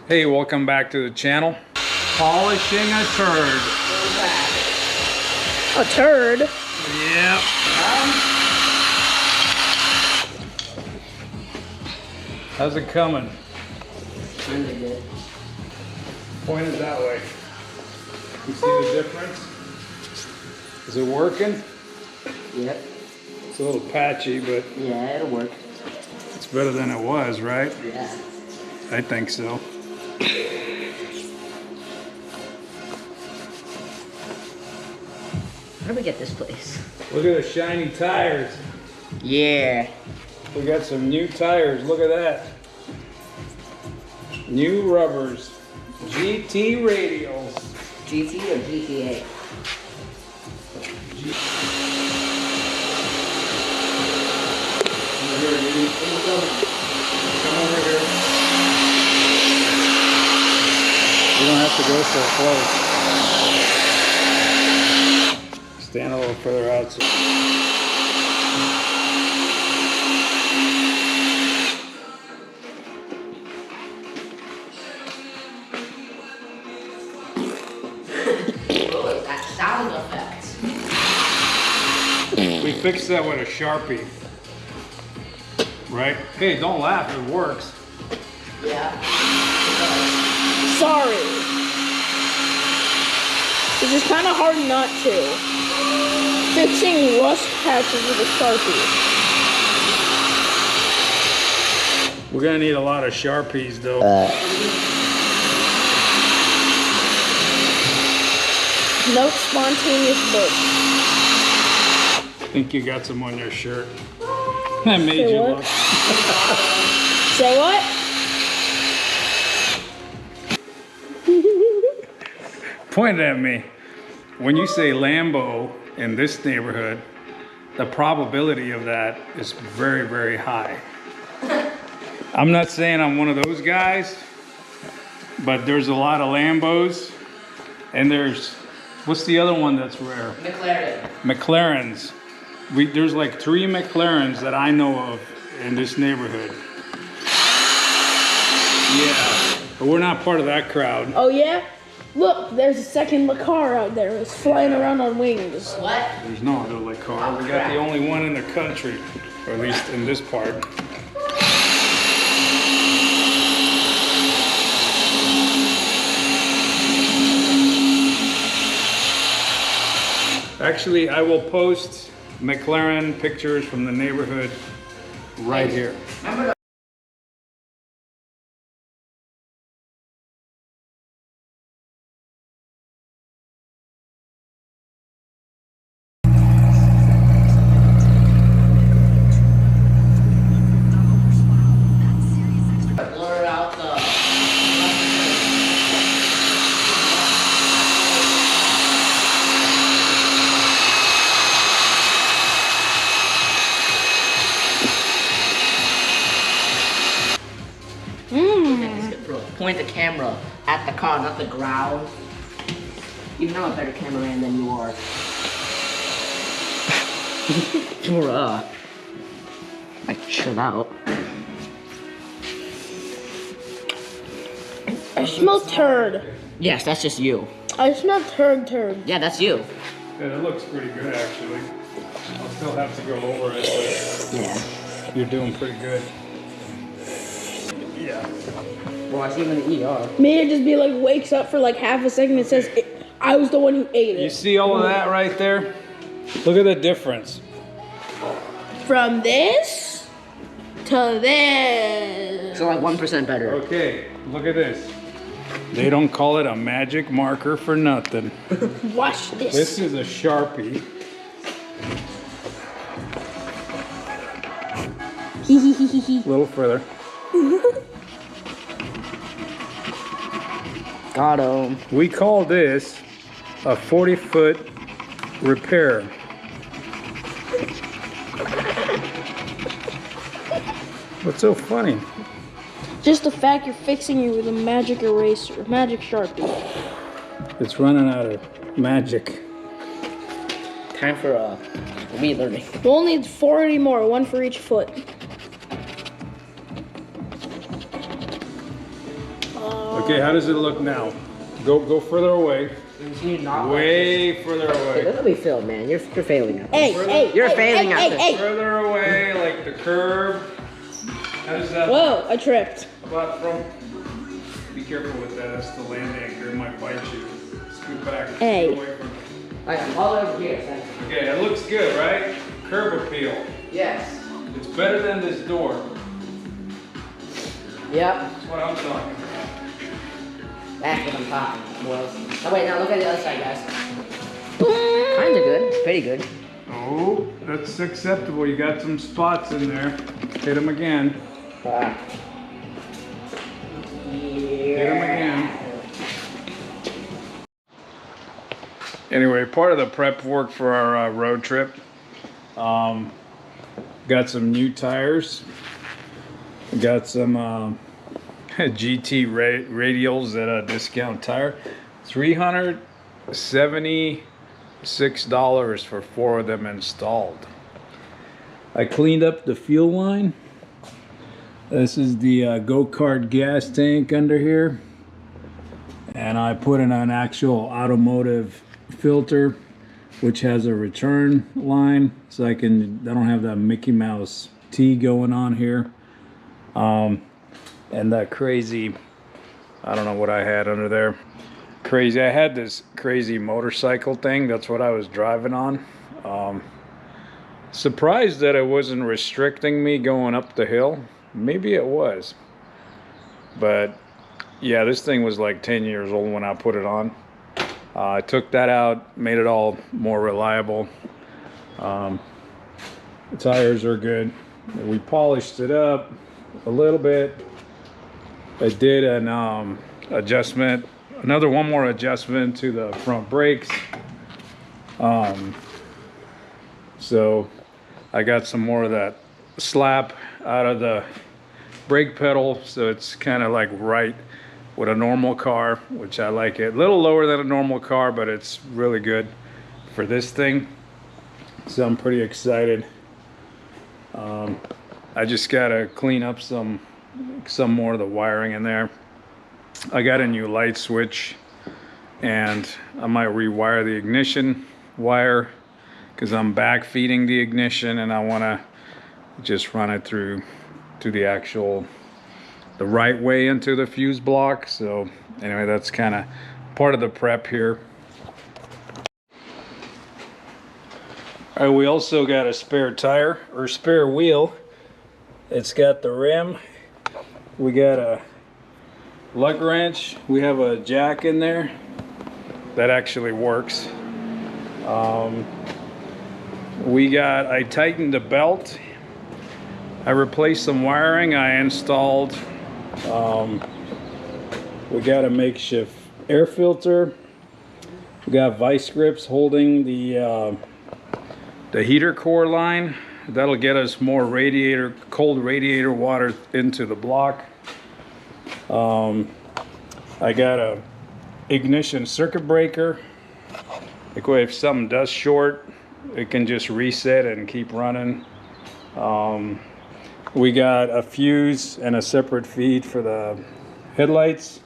Hey, welcome back to the channel. Polishing a turd. A turd? Yep. How's it coming? Really good. Point it that way. You see the difference? Is it working? Yep. It's a little patchy, but Yeah, it'll work. it's better than it was, right? Yeah. I think so. How do we get this place? Look at the shiny tires. Yeah. We got some new tires. Look at that. New rubbers. GT radials. GT or GTA? Come over here. You don't have to go so close. Stand a little further out. What was that sound effect? We fixed that with a Sharpie. Right? Hey, don't laugh, it works. Yeah. Sorry. It's just kind of hard not to. Fixing rust patches with a Sharpie. We're gonna need a lot of Sharpies though. No spontaneous burst. I think you got some on your shirt. That made Say you what? look. Say what? Point at me. When you say Lambo in this neighborhood, the probability of that is very, very high. I'm not saying I'm one of those guys, but there's a lot of Lambos, and there's, what's the other one that's rare? McLaren. McLarens. There's like 3 McLarens that I know of in this neighborhood. Yeah, but we're not part of that crowd. Oh yeah? Look, there's a second car out there. It's flying around on wings. What? There's no other like car. We got the only one in the country, or at least in this part. Actually, I will post McLaren pictures from the neighborhood right here. Remember blur out the... Point the camera at the car, not the ground. You know a better cameraman than you are. Like, chill out. I smell turd. Yes, that's just you. I smell turd. Yeah, that's you. Yeah, it looks pretty good actually. I'll still have to go over it, but Yeah. you're doing pretty good. Yeah. Well, I see him in the ER. May it just be like wakes up for like half a second and says, I was the one who ate You it. see all of that right there? Look at the difference. From this to this. So like 1% better. Okay, look at this. They don't call it a magic marker for nothing. Watch this. This is a Sharpie. A little further. Got him. We call this a 40-foot repair. What's so funny? Just the fact you're fixing it with a magic eraser, magic Sharpie. It's running out of magic. Time for relearning. We'll need 40 more, one for each foot. Okay, how does it look now? Go further away. Can you not Way further away. Look at me, Phil, man. You're failing at this. Hey, You're failing at this. Further away, like the curve. How does that? Whoa, I tripped. But from. Be careful with that. That's the land anchor. It might bite you. Scoot back. Hey. Scoot away from. Alright, I'm all over here. Thank you. Okay, it looks good, right? Curb appeal. Yes. It's better than this door. Yep. That's what I'm talking about. That's what I'm talking about, boys. Oh wait, now look at the other side, guys. Kinda good. Pretty good. Oh, that's acceptable. You got some spots in there. Hit them again. Hit them again. Anyway, part of the prep work for our road trip. Got some new tires. Got some GT radials at a discount tire. $376 for 4 of them installed. I cleaned up the fuel line. This is the go-kart gas tank under here. And I put in an actual automotive filter, which has a return line, so I don't have that Mickey Mouse T going on here. And that crazy, I don't know what I had under there. Crazy, I had this crazy motorcycle thing. That's what I was driving on. Surprised that it wasn't restricting me going up the hill. Maybe it was. But yeah, this thing was like 10 years old when I put it on. I took that out, made it all more reliable. The tires are good. We polished it up a little bit. I did an adjustment, one more adjustment to the front brakes. So I got some more of that slap out of the brake pedal, so it's kind of like right with a normal car, which I like it. A little lower than a normal car, but it's really good for this thing. So I'm pretty excited. I just gotta clean up some more of the wiring in there. I got a new light switch, and I might rewire the ignition wire because I'm back feeding the ignition, and I want to just run it through to the right way into the fuse block. So anyway, that's kind of part of the prep here. All right, we also got a spare tire or spare wheel. It's got the rim. We got a lug wrench. We have a jack in there that actually works. I tightened the belt. I replaced some wiring. I installed, we got a makeshift air filter. We got vice grips holding the heater core line. That'll get us more cold radiator water into the block. I got a ignition circuit breaker. Like if something does short, it can just reset and keep running. We got a fuse and a separate feed for the headlights.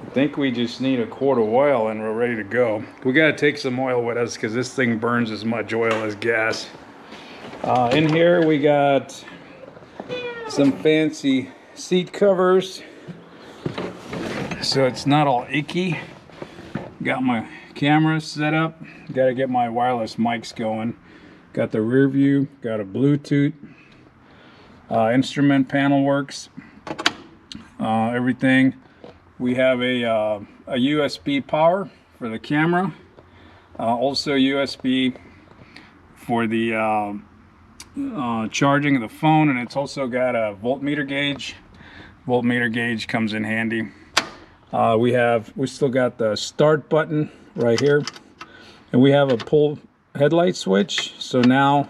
I think we just need a quart of oil and we're ready to go. We gotta take some oil with us because this thing burns as much oil as gas. In here we got some fancy seat covers, so it's not all icky. Got my camera set up. Gotta get my wireless mics going. Got the rear view, got a Bluetooth, instrument panel works, everything. We have a USB power for the camera, also USB for the charging of the phone, and it's also got a voltmeter gauge. Voltmeter gauge comes in handy. We still got the start button right here, and we have a pull headlight switch. So now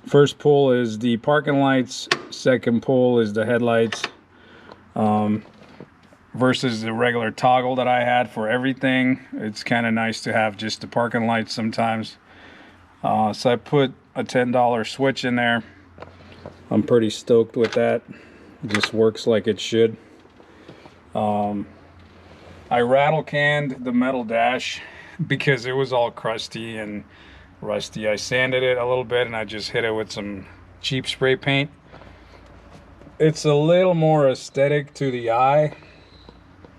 first pull is the parking lights, second pull is the headlights, versus the regular toggle that I had for everything. It's kind of nice to have just the parking lights sometimes. So I put a $10 switch in there. I'm pretty stoked with that. It just works like it should. I rattle canned the metal dash because it was all crusty and rusty. I sanded it a little bit and I just hit it with some cheap spray paint. It's a little more aesthetic to the eye.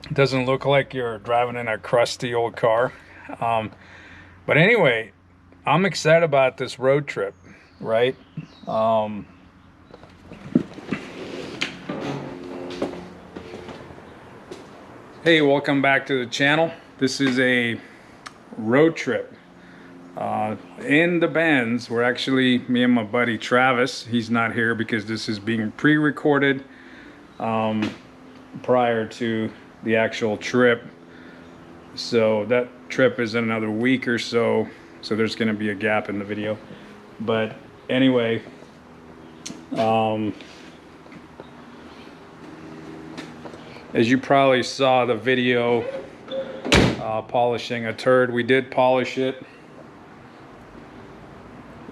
It doesn't look like you're driving in a crusty old car. But anyway, I'm excited about this road trip, right? Hey, welcome back to the channel. This is a road trip in the Benz. We're actually, me and my buddy Travis, he's not here because this is being pre-recorded prior to the actual trip. So that trip is in another week or so, so there's going to be a gap in the video. But anyway, as you probably saw the video polishing a turd, we did polish it.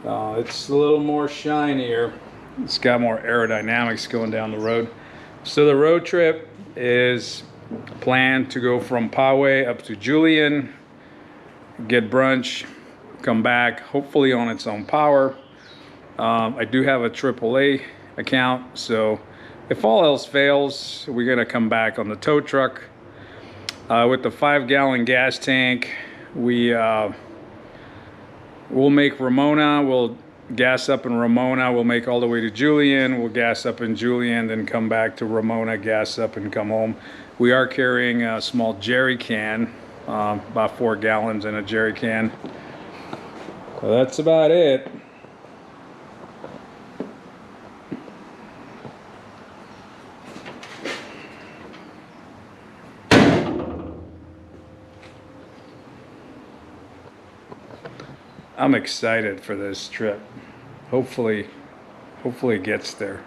It's a little more shinier. It's got more aerodynamics going down the road. So the road trip is planned to go from Poway up to Julian, get brunch, come back, hopefully on its own power. I do have a AAA account, so if all else fails, we're gonna come back on the tow truck. With the 5-gallon gas tank, we'll make Ramona, we'll gas up in Ramona, we'll make all the way to Julian, we'll gas up in Julian, then come back to Ramona, gas up and come home. We are carrying a small jerry can, about 4 gallons in a jerry can. So that's about it. I'm excited for this trip. Hopefully it gets there.